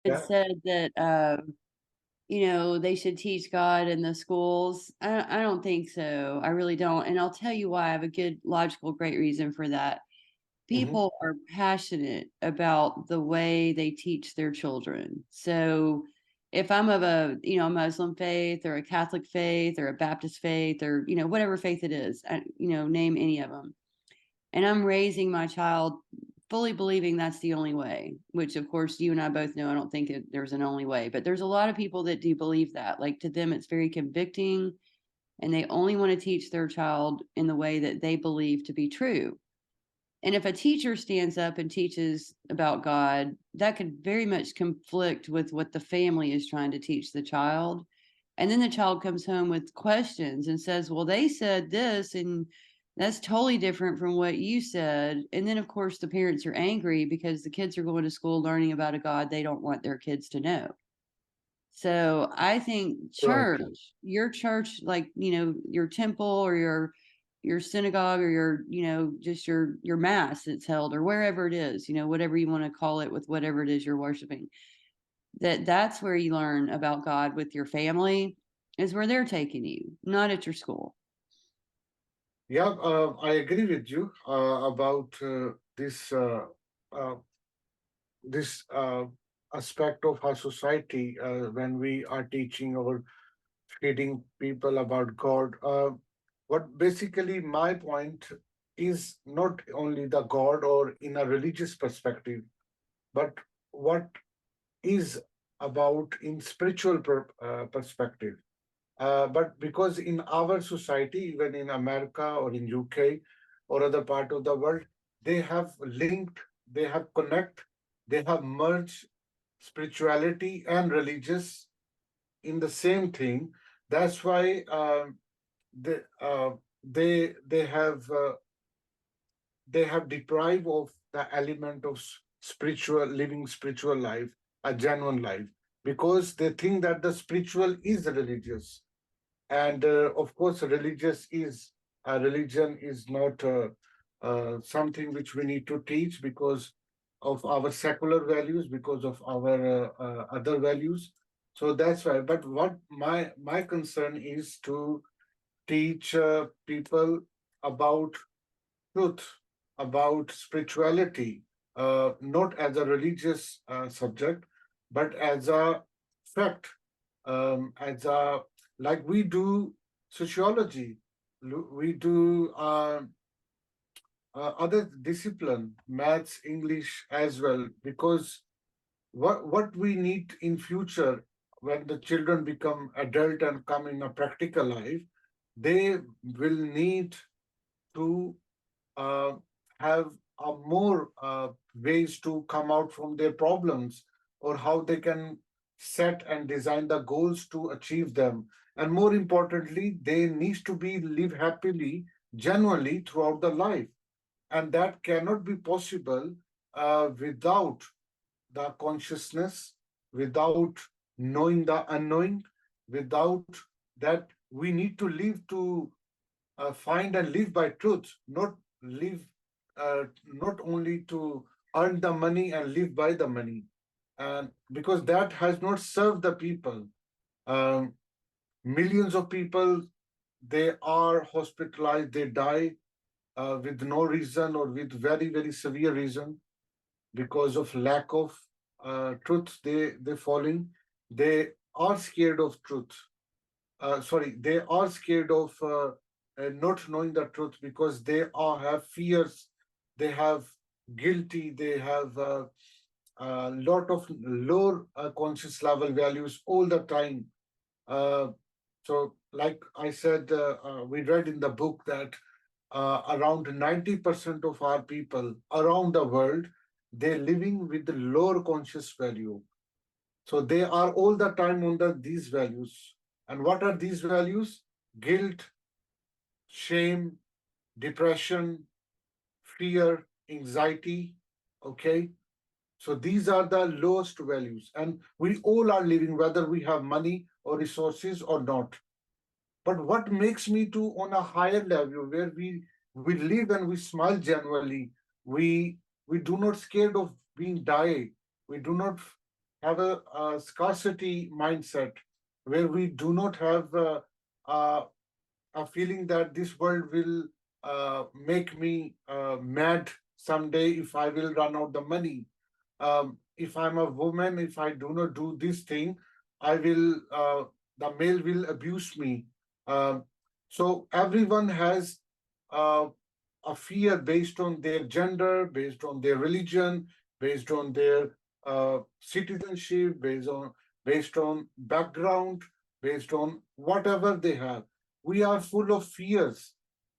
had Yeah. said that, they should teach God in the schools. I don't think so. I really don't. And I'll tell you why. I have a good, logical, great reason for that. Hmm. People are passionate about the way they teach their children. So if I'm of a, Muslim faith or a Catholic faith or a Baptist faith or, whatever faith it is, name any of them. And I'm raising my child fully believing that's the only way, which of course you and I both know I don't think there's an only way, but there's a lot of people that do believe that. Like to them, it's very convicting and they only want to teach their child in the way that they believe to be true. And if a teacher stands up and teaches about God, that could very much conflict with what the family is trying to teach the child. And then the child comes home with questions and says, well, they said this, and that's totally different from what you said. And then, of course, the parents are angry because the kids are going to school learning about a God they don't want their kids to know. So I think Right. your church, like, your temple or your synagogue or your, just your mass that's held or wherever it is, whatever you want to call it with whatever it is you're worshiping, that's where you learn about God with your family is where they're taking you, not at your school. Yeah, I agree with you about uh, this aspect of our society when we are teaching or feeding people about God. What basically my point is not only the God or in a religious perspective, but what is about in spiritual perspective. But because in our society, even in America or in UK or other part of the world, they have linked, they have connect, they have merged spirituality and religious in the same thing. That's why they uh, they they have deprived of the element of spiritual living spiritual life, a genuine life, because they think that the spiritual is religious, and of course, religious is religion is not something which we need to teach because of our secular values, because of our other values. So that's why. But what my concern is to teach people about truth, about spirituality, not as a religious subject, but as a fact, as a like we do sociology, we do other discipline, maths, English as well, because what we need in future when the children become adult and come in a practical life, they will need to uh, have more ways to come out from their problems or how they can set and design the goals to achieve them. And more importantly, they need to be live happily, genuinely throughout the life. And that cannot be possible without the consciousness, without knowing the unknowing, without that we need to live to find and live by truth, not live, not only to earn the money and live by the money, and because that has not served the people. Um, Millions of people, they are hospitalized, they die with no reason or with very very severe reason because of lack of truth. They falling. They are scared of truth. Sorry, they are scared of not knowing the truth because they are have fears, they have guilty, they have a lot of lower conscious level values all the time. Uh, so, like I said, we read in the book that around 90% of our people around the world, they're living with the lower conscious value. So they are all the time under these values. And what are these values? Guilt, shame, depression, fear, anxiety. Okay. So these are the lowest values. And we all are living, whether we have money or resources or not. But what makes me to on a higher level where we live and we smile genuinely, we we do not scared of being die, we do not have a scarcity mindset, where we do not have a feeling that this world will make me mad someday if I will run out the money. If I'm a woman, if I do not do this thing, I will the male will abuse me. Um, so everyone has uh, a fear based on their gender, based on their religion, based on their citizenship, based on background, based on whatever they have. We are full of fears,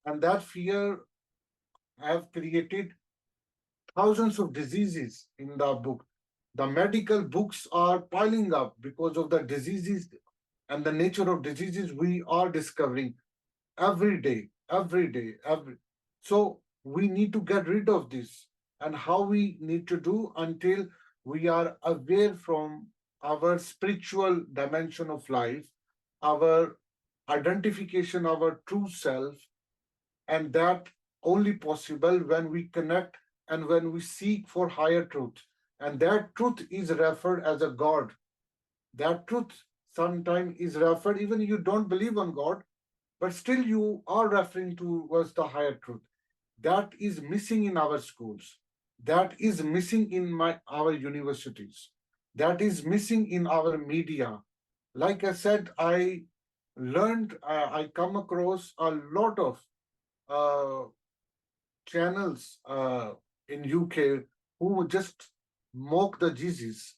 and that fear have created thousands of diseases in the book. The medical books are piling up because of the diseases and the nature of diseases we are discovering every day, every day, every. So we need to get rid of this, and how we need to do until we are aware from our spiritual dimension of life, our identification, our true self, and that only possible when we connect and when we seek for higher truth. And that truth is referred as a God. That truth sometimes is referred, even you don't believe on God, but still you are referring towards the higher truth. That is missing in our schools. That is missing in our universities. That is missing in our media. Like I said, I come across a lot of uh, channels in UK who just mock the Jesus.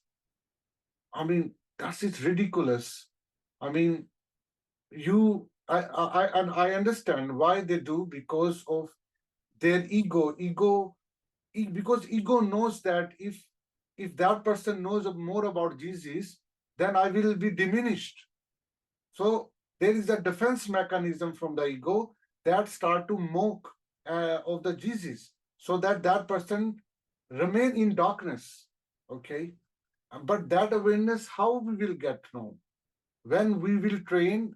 I mean, that is ridiculous. I mean, and I understand why they do, because of their because ego knows that if that person knows more about Jesus, then I will be diminished. So there is a defense mechanism from the ego that start to mock of the Jesus, so that that person remain in darkness. Okay, but that awareness, how we will get to know? When we will train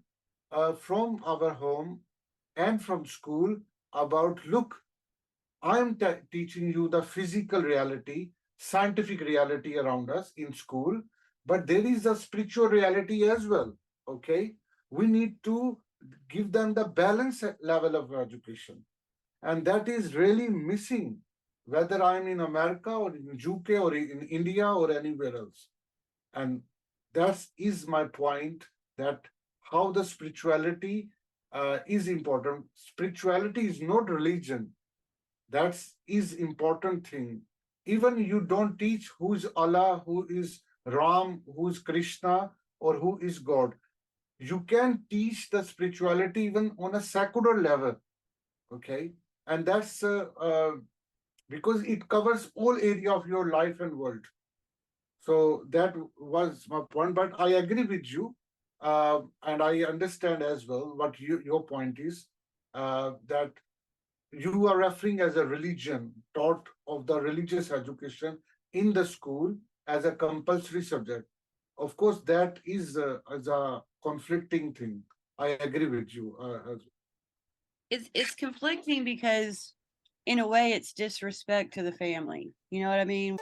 from our home and from school about, look, I am teaching you the physical reality, scientific reality around us in school, but there is a spiritual reality as well. Okay, we need to give them the balanced level of education, and that is really missing, whether I'm in America or in UK or in India or anywhere else. And that is my point, that how the spirituality is important. Spirituality is not religion. That's is important thing. Even you don't teach who is Allah, who is Ram, who is Krishna, or who is God. You can teach the spirituality even on a secular level. Okay, and that's because it covers all area of your life and world. So that was my point. But I agree with you, and I understand as well what your point is, that you are referring as a religion, taught of the religious education in the school as a compulsory subject. Of course, that is as a conflicting thing. I agree with you. It's conflicting because in a way it's disrespect to the family. You know what I mean?